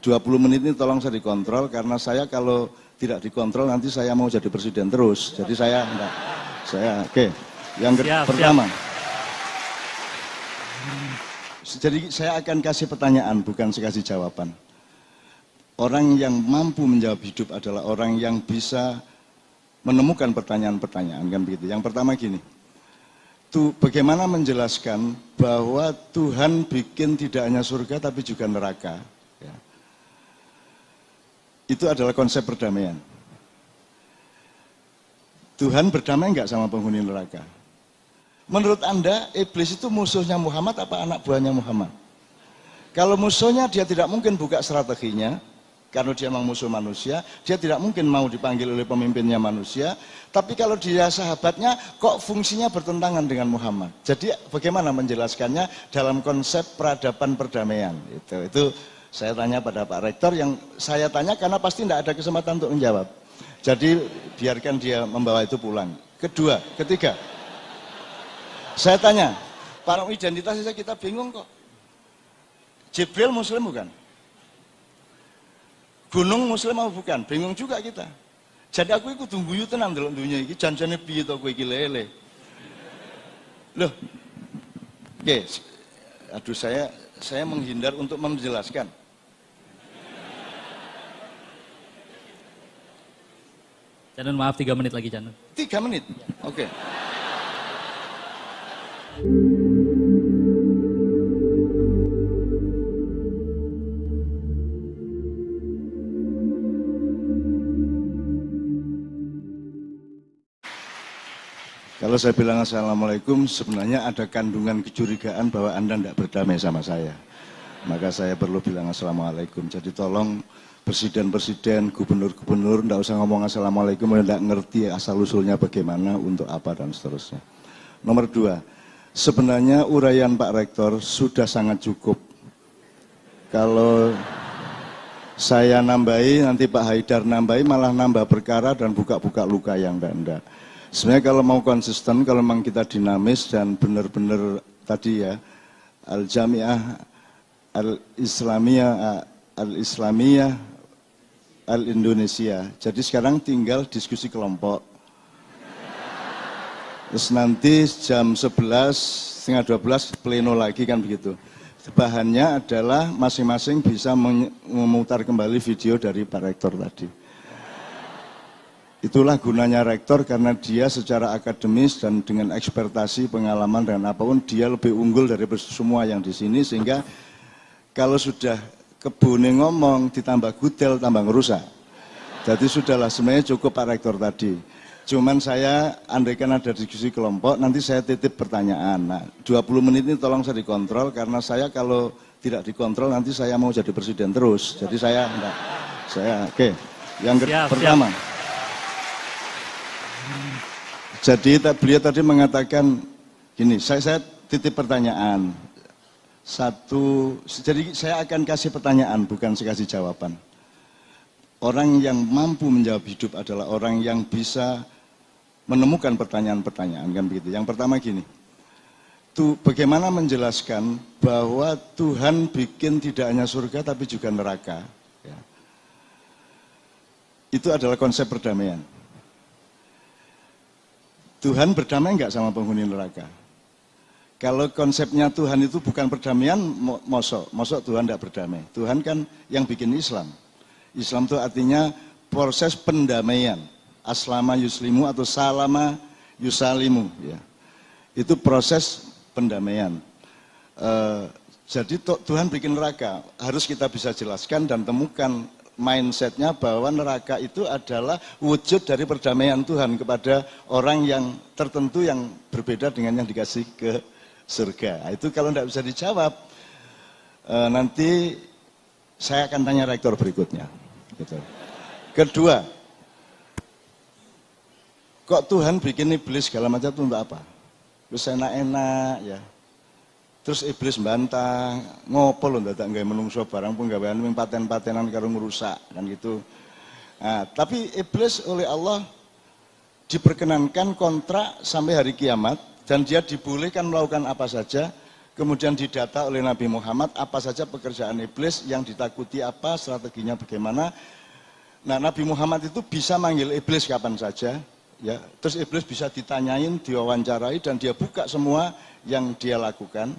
20 menit ini tolong saya dikontrol, karena saya kalau tidak dikontrol nanti saya mau jadi presiden terus. Jadi saya enggak. Oke. Yang pertama. Jadi saya akan kasih pertanyaan, bukan saya kasih jawaban. Orang yang mampu menjawab hidup adalah orang yang bisa menemukan pertanyaan-pertanyaan, kan begitu. Yang pertama gini, bagaimana menjelaskan bahwa Tuhan bikin tidak hanya surga tapi juga neraka. Ya. Itu adalah konsep perdamaian. Tuhan berdamai enggak sama penghuni neraka? Menurut Anda, iblis itu musuhnya Muhammad apa anak buahnya Muhammad? Kalau musuhnya, dia tidak mungkin buka strateginya, karena dia memang musuh manusia, dia tidak mungkin mau dipanggil oleh pemimpinnya manusia, tapi kalau dia sahabatnya, kok fungsinya bertentangan dengan Muhammad? Jadi bagaimana menjelaskannya dalam konsep peradaban perdamaian? Itu saya tanya pada Pak Rektor, yang saya tanya karena pasti tidak ada kesempatan untuk menjawab. Jadi biarkan dia membawa itu pulang. Ketiga, saya tanya, para identitas kita bingung kok. Jibril Muslim bukan? Gunung Muslim apa bukan? Bingung juga kita. Jadi aku ikut guyu tenan dalam dunia ini, janjane piye to kowe iki lele. Loh. Oke. Aduh, saya menghindar untuk menjelaskan. Canon, maaf, 3 menit lagi, Canon. 3 menit? Oke. Kalau saya bilang Assalamualaikum, sebenarnya ada kandungan kecurigaan bahwa Anda tidak berdamai sama saya. Maka saya perlu bilang Assalamualaikum. Jadi tolong presiden-presiden, gubernur-gubernur, tidak usah ngomong Assalamualaikum, tidak ngerti asal-usulnya bagaimana, untuk apa, dan seterusnya. Nomor 2, sebenarnya uraian Pak Rektor sudah sangat cukup. Kalau saya nambahi, nanti Pak Haidar nambahi, malah nambah perkara dan buka-buka luka yang enggak. Sebenarnya kalau mau konsisten, kalau memang kita dinamis dan benar-benar tadi ya, Al-Jami'ah Al-Islamiyah Al-Indonesia. Jadi sekarang tinggal diskusi kelompok. Terus nanti jam 11, setengah 12 pleno lagi, kan begitu. Bahannya adalah masing-masing bisa memutar kembali video dari Pak Rektor tadi. Itulah gunanya rektor, karena dia secara akademis dan dengan ekspertasi, pengalaman dan apapun, dia lebih unggul dari semua yang di sini, sehingga kalau sudah kebune ngomong ditambah gudel tambah ngerusak. Jadi sudahlah, sebenarnya cukup Pak Rektor tadi. Cuman saya andaikan ada diskusi kelompok, nanti saya titip pertanyaan. Nah, 20 menit ini tolong saya dikontrol, karena saya kalau tidak dikontrol nanti saya mau jadi presiden terus. Jadi saya enggak. Oke. Yang pertama. Jadi beliau tadi mengatakan gini, saya titip pertanyaan. Jadi saya akan kasih pertanyaan, bukan saya kasih jawaban. Orang yang mampu menjawab hidup adalah orang yang bisa menemukan pertanyaan-pertanyaan, kan begitu. Yang pertama gini, bagaimana menjelaskan bahwa Tuhan bikin tidak hanya surga tapi juga neraka. Ya. Itu adalah konsep perdamaian. Tuhan berdamai enggak sama penghuni neraka? Kalau konsepnya Tuhan itu bukan perdamaian, mosok Tuhan enggak berdamai. Tuhan kan yang bikin Islam. Islam itu artinya proses pendamaian. Aslama yuslimu atau salama yusalimu. Ya. Itu proses pendamaian. Jadi Tuhan bikin neraka. Harus kita bisa jelaskan dan temukan mindsetnya bahwa neraka itu adalah wujud dari perdamaian Tuhan kepada orang yang tertentu yang berbeda dengan yang dikasih ke surga. Itu kalau tidak bisa dijawab, nanti saya akan tanya rektor berikutnya. Gitu. Kedua, kok Tuhan bikin iblis segala macam itu untuk apa? Terus enak-enak ya. Terus iblis bantah, ngopo lho dadak gawe menungso barang pun gawean ming paten-patenan karo ngrusak kan gitu. Nah, tapi iblis oleh Allah diperkenankan kontrak sampai hari kiamat dan dia dibolehkan melakukan apa saja kemudian didata oleh Nabi Muhammad apa saja pekerjaan iblis, yang ditakuti apa, strateginya bagaimana. Nah, Nabi Muhammad itu bisa manggil iblis kapan saja, ya. Terus iblis bisa ditanyain, diwawancarai, dan dia buka semua yang dia lakukan.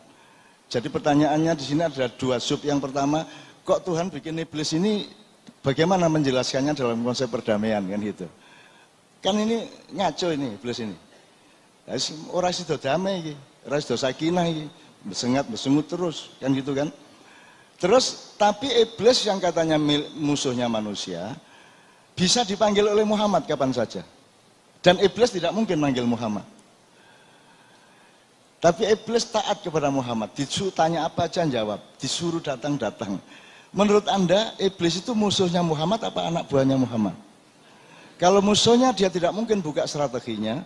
Jadi pertanyaannya di sini ada dua sub. Yang pertama, kok Tuhan bikin iblis ini, bagaimana menjelaskannya dalam konsep perdamaian, kan gitu. Kan ini ngaco ini iblis ini. Orang sido damai iki, orang sido sakinah iki, besengut terus, kan gitu kan. Terus tapi iblis yang katanya musuhnya manusia bisa dipanggil oleh Muhammad kapan saja. Dan iblis tidak mungkin manggil Muhammad. Tapi iblis taat kepada Muhammad, disuruh tanya apa aja jawab, disuruh datang-datang. Menurut Anda, iblis itu musuhnya Muhammad apa anak buahnya Muhammad? Kalau musuhnya, dia tidak mungkin buka strateginya,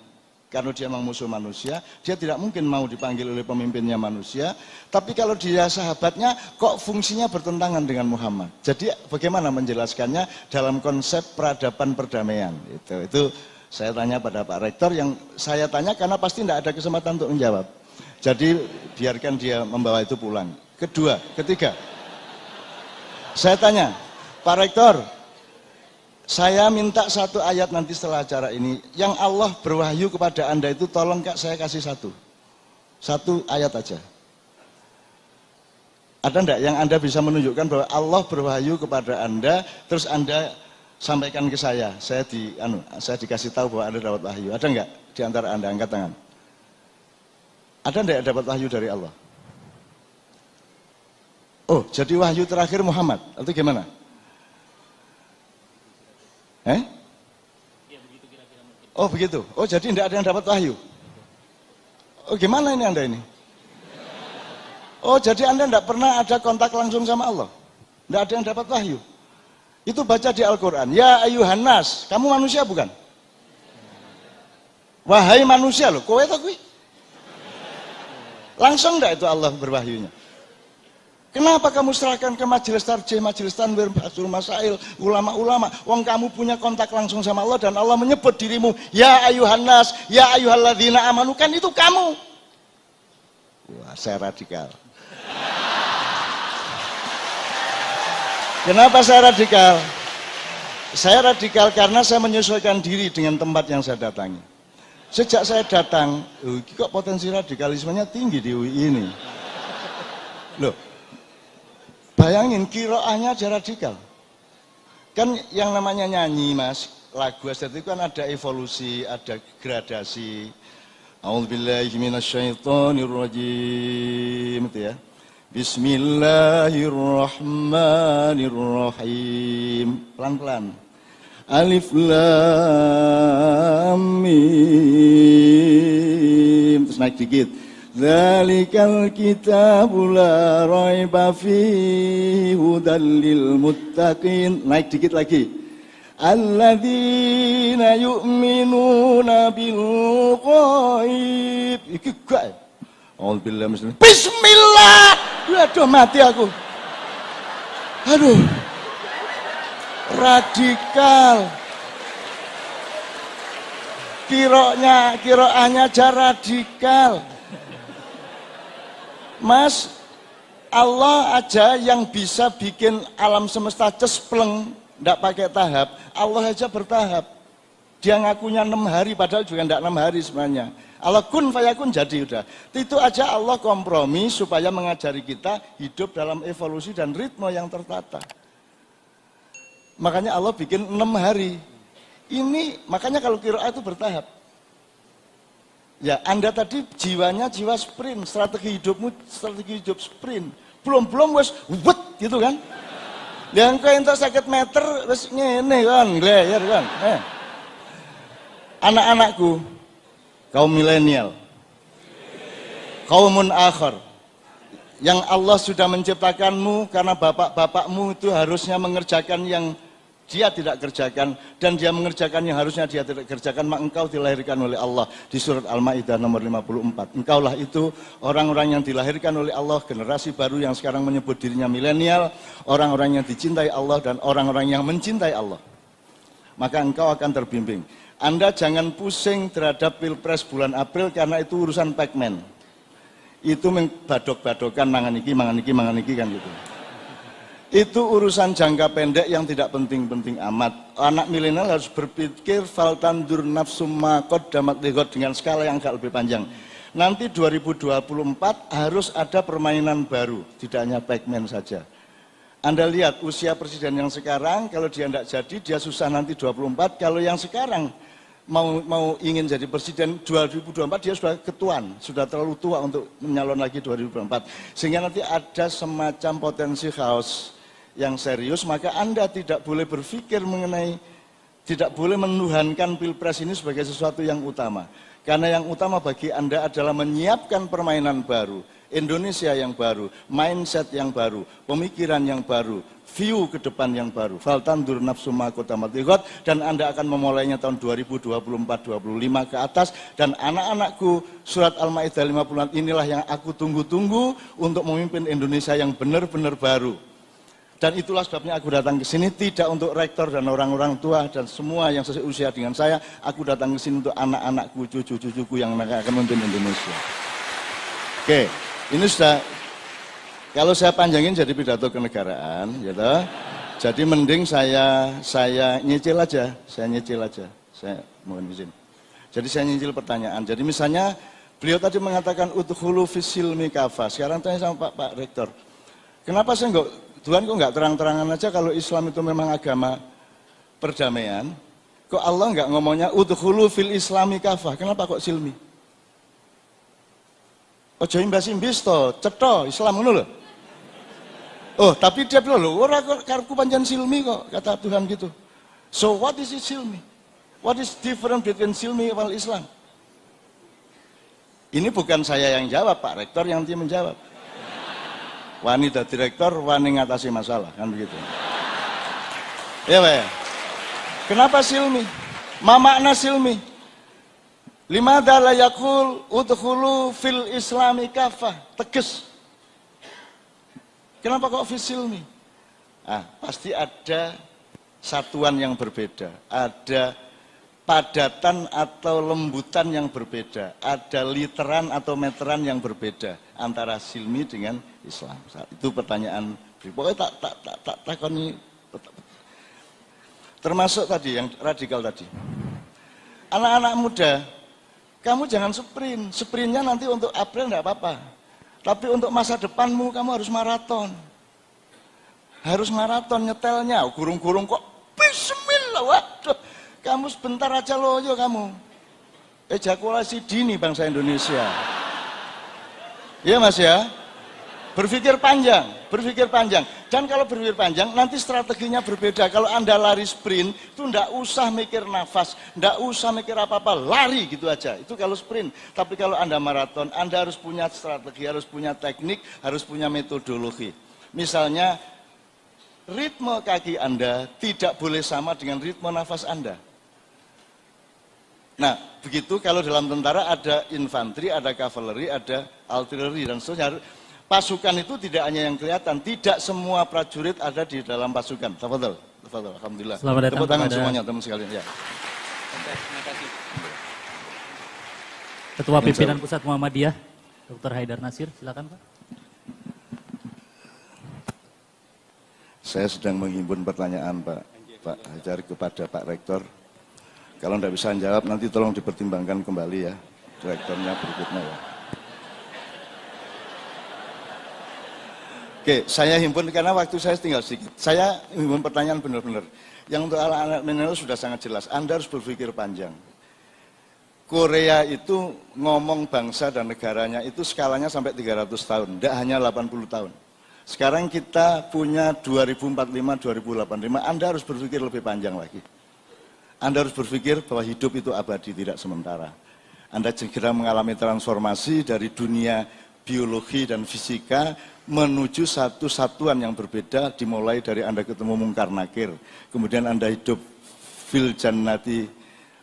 karena dia memang musuh manusia, dia tidak mungkin mau dipanggil oleh pemimpinnya manusia. Tapi kalau dia sahabatnya, kok fungsinya bertentangan dengan Muhammad? Jadi bagaimana menjelaskannya dalam konsep peradaban perdamaian? Itu saya tanya pada Pak Rektor, yang saya tanya karena pasti tidak ada kesempatan untuk menjawab. Jadi biarkan dia membawa itu pulang. Ketiga, saya tanya, Pak Rektor, saya minta satu ayat nanti setelah acara ini, yang Allah berwahyu kepada Anda itu, tolong Kak, saya kasih satu ayat aja. Ada enggak yang Anda bisa menunjukkan bahwa Allah berwahyu kepada Anda, terus Anda sampaikan ke saya dikasih tahu bahwa Anda dapat wahyu. Ada enggak di antara Anda? Angkat tangan. Ada enggak yang dapat wahyu dari Allah? Oh, jadi wahyu terakhir Muhammad, atau gimana? Oh begitu. Oh jadi tidak ada yang dapat wahyu. Oh gimana ini Anda ini? Oh jadi Anda tidak pernah ada kontak langsung sama Allah. Tidak ada yang dapat wahyu. Itu baca di Al-Quran. Ya ayuhan nas, kamu manusia bukan? Wahai manusia loh, kowe atau kui? Langsung enggak itu Allah berwahyunya? Kenapa kamu serahkan ke majelis tarjih, majelis tanwir, basul masail, ulama-ulama? Wong kamu punya kontak langsung sama Allah dan Allah menyebut dirimu, ya ayuhan nas, ya ayyuhalladzina amanu, kan itu kamu. Wah, saya radikal. Kenapa saya radikal? Saya radikal karena saya menyesuaikan diri dengan tempat yang saya datangi. Sejak saya datang, kok potensi radikalismenya tinggi di UI ini. Loh, bayangin kiroahnya aja radikal. Kan yang namanya nyanyi mas, lagu itu kan ada evolusi, ada gradasi. A'udzubillahi minasyaitonirrajim, itu ya. Bismillahirrahmanirrahim. Pelan-pelan. Alif lam mim. Terus naik dikit. Dzalikal kitabu la raiba fihi hudal lil muttaqin. Naik dikit lagi. Alladzina yu'minuna bil ghaib. Iki gak. Alhamdulillah misalnya. Bismillah. Aduh mati aku. Aduh. Radikal. Kiroahnya aja radikal. Mas, Allah aja yang bisa bikin alam semesta cespleng, ndak pakai tahap. Allah aja bertahap. Dia ngakunya 6 hari, padahal juga ndak 6 hari sebenarnya. Allah kun fayakun, jadi udah. Itu aja Allah kompromi supaya mengajari kita hidup dalam evolusi dan ritme yang tertata. Makanya Allah bikin 6 hari. Ini makanya kalau qiraah itu bertahap. Ya, Anda tadi jiwanya jiwa sprint, strategi hidupmu strategi hidup sprint. Belum wes wet gitu kan. Yang kau entuk 50 meter wes ngene kan, gleyer kan. Anak-anakku, kaum milenial, kaumun akhir, yang Allah sudah menciptakanmu karena bapak-bapakmu itu harusnya mengerjakan yang dia tidak kerjakan, dan dia mengerjakan yang harusnya dia tidak kerjakan, maka engkau dilahirkan oleh Allah di surat Al-Maidah nomor 54. Engkaulah itu orang-orang yang dilahirkan oleh Allah, generasi baru yang sekarang menyebut dirinya milenial, orang-orang yang dicintai Allah dan orang-orang yang mencintai Allah. Maka engkau akan terbimbing. Anda jangan pusing terhadap Pilpres bulan April karena itu urusan Pac-Man. Itu badok-badokan mangan iki kan gitu. Itu urusan jangka pendek yang tidak penting-penting amat. Anak milenial harus berpikir faltandur nafsum ma qaddamat lighad dengan skala yang agak lebih panjang. Nanti 2024 harus ada permainan baru, tidak hanya Pac-Man saja. Anda lihat usia presiden yang sekarang, kalau dia tidak jadi, dia susah nanti 24. Kalau yang sekarang mau ingin jadi presiden 2024, dia sudah ketuaan, sudah terlalu tua untuk menyalon lagi 2024. Sehingga nanti ada semacam potensi chaos yang serius, maka Anda tidak boleh berpikir mengenai, tidak boleh menuhankan Pilpres ini sebagai sesuatu yang utama. Karena yang utama bagi Anda adalah menyiapkan permainan baru, Indonesia yang baru, mindset yang baru, pemikiran yang baru, view ke depan yang baru. Faltandur nafsu ma qaddamat lighad, dan Anda akan memulainya tahun 2024-25 ke atas. Dan anak-anakku, surat Al-Maidah 50 inilah yang aku tunggu-tunggu untuk memimpin Indonesia yang benar-benar baru. Dan itulah sebabnya aku datang ke sini, tidak untuk rektor dan orang-orang tua dan semua yang seusia dengan saya. Aku datang ke sini untuk anak-anakku, cucu-cucuku yang akan memimpin Indonesia. Oke, ini sudah, kalau saya panjangin jadi pidato kenegaraan, gitu. Jadi mending saya nyicil aja, saya mohon izin. Jadi saya nyicil pertanyaan. Jadi misalnya beliau tadi mengatakan udkhulu fis silmi kafah. Sekarang tanya sama Pak Rektor, kenapa saya Tuhan kok nggak terang-terangan aja kalau Islam itu memang agama perdamaian? Kok Allah nggak ngomongnya udkhulu fil islami kafah? Kenapa kok silmi? Ojo imbas-imbis to, cetha Islam ngono lho. Oh, tapi dia bilang lho, ora karepku pancen silmi kok, kata Tuhan gitu. So what is it silmi? What is different between silmi wal Islam? Ini bukan saya yang jawab, Pak Rektor yang dia menjawab. Wani dadi rektor, wani ngatasi masalah, kan begitu. Ya, Pak. Kenapa silmi? Ma makna silmi? Limadha la yaqul udkhulu fil islami kafah, tegas. Kenapa kok fil silmi? Pasti ada satuan yang berbeda, ada padatan atau lembutan yang berbeda, ada literan atau meteran yang berbeda antara silmi dengan Islam. Itu pertanyaan, pokoknya tak takoni. Termasuk tadi yang radikal tadi. Anak-anak muda, kamu jangan sprintnya nanti untuk April enggak apa-apa. Tapi untuk masa depanmu kamu harus maraton. Harus maraton nyetelnya, gurung-gurung kok bismillah, waduh. Kamu sebentar aja loyo kamu. Ejakulasi dini bangsa Indonesia. Iya Mas ya? Berpikir panjang. Dan kalau berpikir panjang, nanti strateginya berbeda. Kalau Anda lari sprint, itu enggak usah mikir nafas, enggak usah mikir apa-apa, lari gitu aja. Itu kalau sprint. Tapi kalau Anda maraton, Anda harus punya strategi, harus punya teknik, harus punya metodologi. Misalnya, ritme kaki Anda tidak boleh sama dengan ritme nafas Anda. Nah, begitu kalau dalam tentara ada infanteri, ada kavaleri, ada artileri, dan seterusnya. Pasukan itu tidak hanya yang kelihatan, tidak semua prajurit ada di dalam pasukan. Tafadhol, alhamdulillah. Selamat datang tepuk tangan semuanya, teman sekalian. Ya. Ketua Pimpinan Pusat Muhammadiyah, Dr. Haidar Nasir, silakan Pak. Saya sedang menghimpun pertanyaan Pak Hajar kepada Pak Rektor. Kalau tidak bisa menjawab, nanti tolong dipertimbangkan kembali ya, direktornya berikutnya ya. Oke, saya himpun karena waktu saya tinggal sedikit. Saya himpun pertanyaan benar-benar. Yang untuk anak-anak milenial sudah sangat jelas, Anda harus berpikir panjang. Korea itu ngomong bangsa dan negaranya itu skalanya sampai 300 tahun, tidak hanya 80 tahun. Sekarang kita punya 2045-2085, Anda harus berpikir lebih panjang lagi. Anda harus berpikir bahwa hidup itu abadi, tidak sementara. Anda segera mengalami transformasi dari dunia biologi dan fisika menuju satu satuan yang berbeda, dimulai dari Anda ketemu Mungkar Nakir. Kemudian Anda hidup fil jannati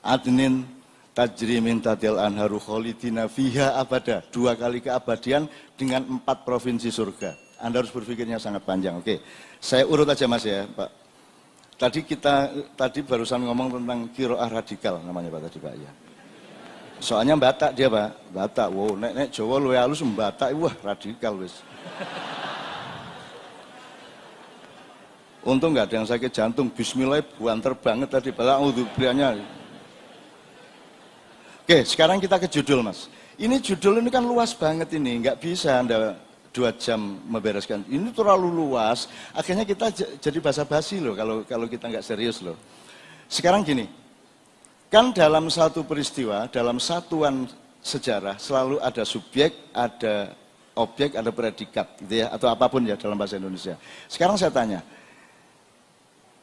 adnin tajri min tatil anharu kholidina fiha abada. 2 kali keabadian dengan 4 provinsi surga. Anda harus berpikirnya sangat panjang. Oke, saya urut aja Mas ya Pak. Tadi barusan ngomong tentang kiroah radikal namanya Pak tadi Pak ya. Soalnya Batak dia, Pak. Batak. Wow, nek Jawa luwih halus Batak. Wah, radikal wis. Untung nggak ada yang sakit jantung. Bismillah buanter banget tadi. Bala'udzubriyanya. Oke, sekarang kita ke judul, Mas. Ini judul ini kan luas banget ini. Nggak bisa Anda 2 jam membereskan. Ini terlalu luas. Akhirnya kita jadi basa-basi loh kalau kita nggak serius loh. Sekarang gini. Kan dalam satu peristiwa, dalam satuan sejarah selalu ada subjek, ada objek, ada predikat gitu ya, atau apapun ya dalam bahasa Indonesia. Sekarang saya tanya.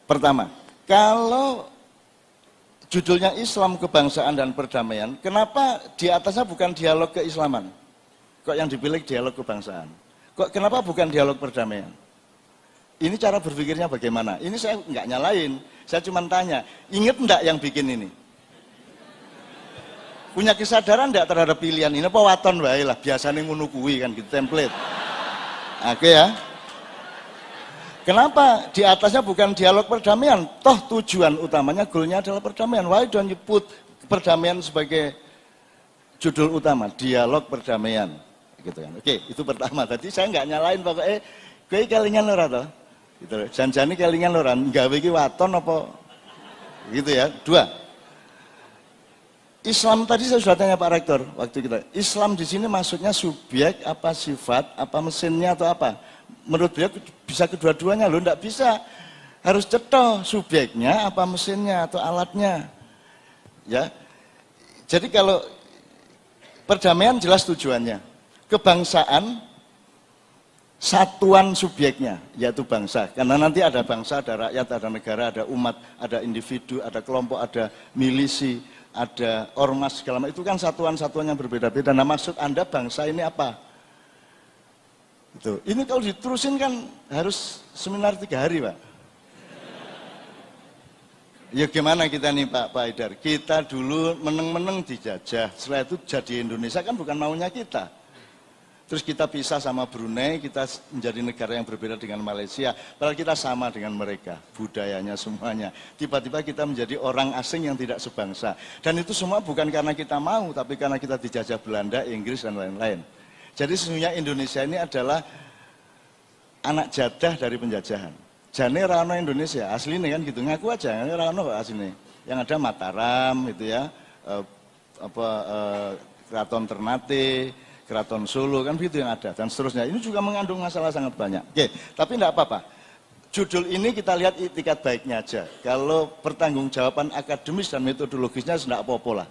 Pertama, kalau judulnya Islam, kebangsaan dan perdamaian, kenapa di atasnya bukan dialog keislaman? Kok yang dipilih dialog kebangsaan? Kenapa bukan dialog perdamaian? Ini cara berpikirnya bagaimana? Ini saya nggak nyalain, saya cuma tanya, inget enggak yang bikin ini? Punya kesadaran enggak terhadap pilihan ini? Apa waton wae lah, biasanya ngono kuwi kan gitu, template. Oke ya. Kenapa di atasnya bukan dialog perdamaian? Toh tujuan utamanya, goalnya adalah perdamaian. Why don't you put perdamaian sebagai judul utama? Dialog perdamaian. Gitu kan. Oke, itu pertama. Tadi saya nggak nyalain pokoknya, kowe kelingan ora toh? Gitu. Janjane kelingan ora, gawe iki waton apa? Gitu ya. 2. Islam tadi saya sudah tanya Pak Rektor waktu kita. Islam di sini maksudnya subjek, apa sifat, apa mesinnya atau apa? Menurut beliau bisa kedua-duanya loh, enggak bisa. Harus cetoh subjeknya, apa mesinnya atau alatnya. Ya. Jadi kalau perdamaian jelas tujuannya. Kebangsaan satuan subjeknya, yaitu bangsa. Karena nanti ada bangsa, ada rakyat, ada negara, ada umat, ada individu, ada kelompok, ada milisi, ada ormas segala macam. Itu kan satuan-satuan yang berbeda-beda. Nah, maksud Anda bangsa ini apa? Itu. Ini kalau diterusin kan harus seminar 3 hari, Pak. Ya gimana kita nih Pak Haidar? Kita dulu meneng-meneng dijajah. Setelah itu jadi Indonesia kan bukan maunya kita. Terus kita pisah sama Brunei, kita menjadi negara yang berbeda dengan Malaysia. Padahal kita sama dengan mereka, budayanya semuanya. Tiba-tiba kita menjadi orang asing yang tidak sebangsa. Dan itu semua bukan karena kita mau, tapi karena kita dijajah Belanda, Inggris, dan lain-lain. Jadi sesungguhnya Indonesia ini adalah anak jadah dari penjajahan. Jane rano Indonesia, aslinya kan gitu, ngaku aja, rano aslinya. Yang ada Mataram, gitu ya, Keraton Ternate, Keraton Solo, kan begitu yang ada, dan seterusnya. Ini juga mengandung masalah sangat banyak. Oke, tapi enggak apa-apa. Judul ini kita lihat itikat baiknya aja. Kalau pertanggungjawaban akademis dan metodologisnya tidak apa-apa lah.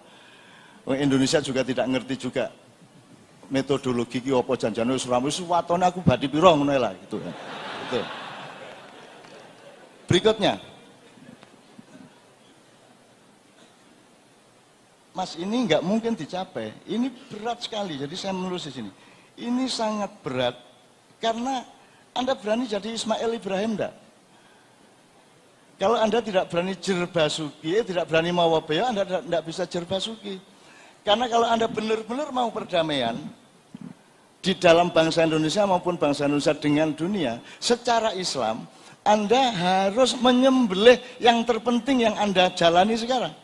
Indonesia juga tidak ngerti juga metodologi ki apa janjane wis ramu wis watone aku badi pira ngono lah gitu. Gitu. Berikutnya. Mas, ini nggak mungkin dicapai. Ini berat sekali. Jadi saya menulis di sini. Ini sangat berat karena Anda berani jadi Ismail Ibrahim enggak? Kalau Anda tidak berani jerbasuki, tidak berani mawabaya, Anda tidak bisa jerbasuki. Karena kalau Anda benar-benar mau perdamaian di dalam bangsa Indonesia maupun bangsa Indonesia dengan dunia, secara Islam, Anda harus menyembelih yang terpenting yang Anda jalani sekarang.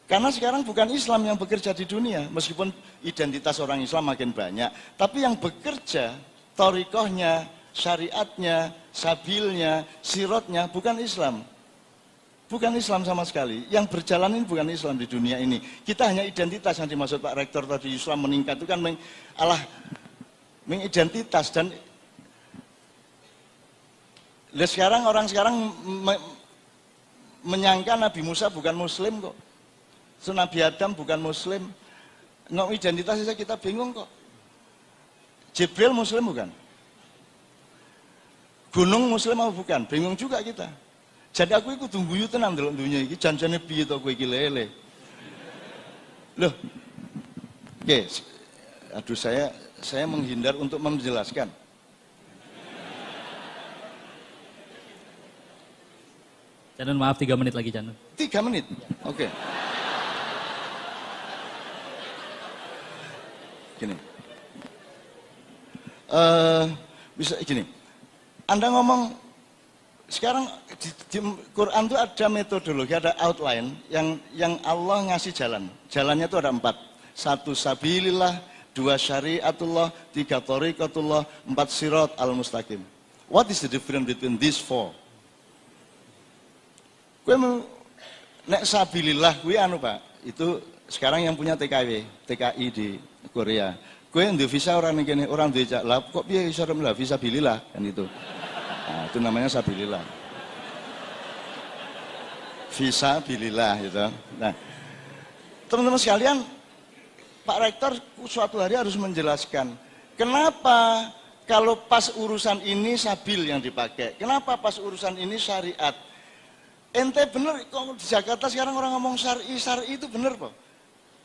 Karena sekarang bukan Islam yang bekerja di dunia, meskipun identitas orang Islam makin banyak, tapi yang bekerja, thorikohnya, syariatnya, sabilnya, sirotnya, bukan Islam. Bukan Islam sama sekali. Yang berjalan ini bukan Islam di dunia ini. Kita hanya identitas yang dimaksud Pak Rektor tadi, Islam meningkat itu kan mengidentitas. Dan sekarang orang sekarang menyangka Nabi Musa bukan Muslim kok. So, Nabi Adam bukan Muslim. Nggak identitasnya kita bingung kok. Jibril Muslim bukan? Gunung Muslim apa bukan? Bingung juga kita. Jadi aku ikut tunggu tenan dalam dunia ini. Janjane piye to kowe iki lele. Loh. Oke. Aduh, saya menghindar untuk menjelaskan. Canon, maaf 3 menit lagi, Canon. 3 menit? Oke. Gini. Bisa gini. Anda ngomong Sekarang di Quran itu ada metodologi, ada outline yang Allah ngasih jalan. Jalannya itu ada 4. 1 sabilillah, 2 syariatullah, 3 thariqatullah, 4 sirat al-mustaqim. What is the difference between these 4? Kue nek sabilillah kue anu Pak, itu sekarang yang punya TKI di Korea. Kue ndek visa orang kene, orang duwe lah kok piye iso lah visa bilillah kan itu. Nah, itu namanya sabilillah. Visa bilillah gitu. Nah, teman-teman sekalian, Pak Rektor suatu hari harus menjelaskan kenapa kalau pas urusan ini sabil yang dipakai, kenapa pas urusan ini syariat. Ente bener, kok di Jakarta sekarang orang ngomong syar'i itu bener kok.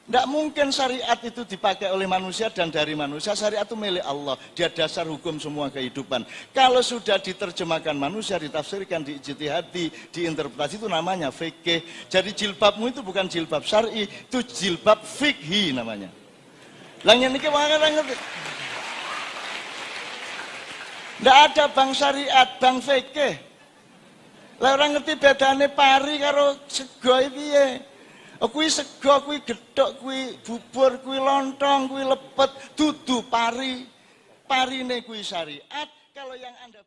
Tidak mungkin syariat itu dipakai oleh manusia dan dari manusia. Syariat itu milik Allah. Dia dasar hukum semua kehidupan. Kalau sudah diterjemahkan manusia, ditafsirkan, diijtihadi, diinterpretasi, itu namanya fikih. Jadi jilbabmu itu bukan jilbab syar'i, itu jilbab fikhi namanya. Langit ini orang ngerti. Tidak ada bang syariat, bang fikih. Lah orang ngerti bedane pari karo sego piye? Kuwi sego, kuwi gethuk, kuwi bubur, kuwi lontong, kuwi lepet, dudu pari. Parine kuwi syariat, kalau yang Anda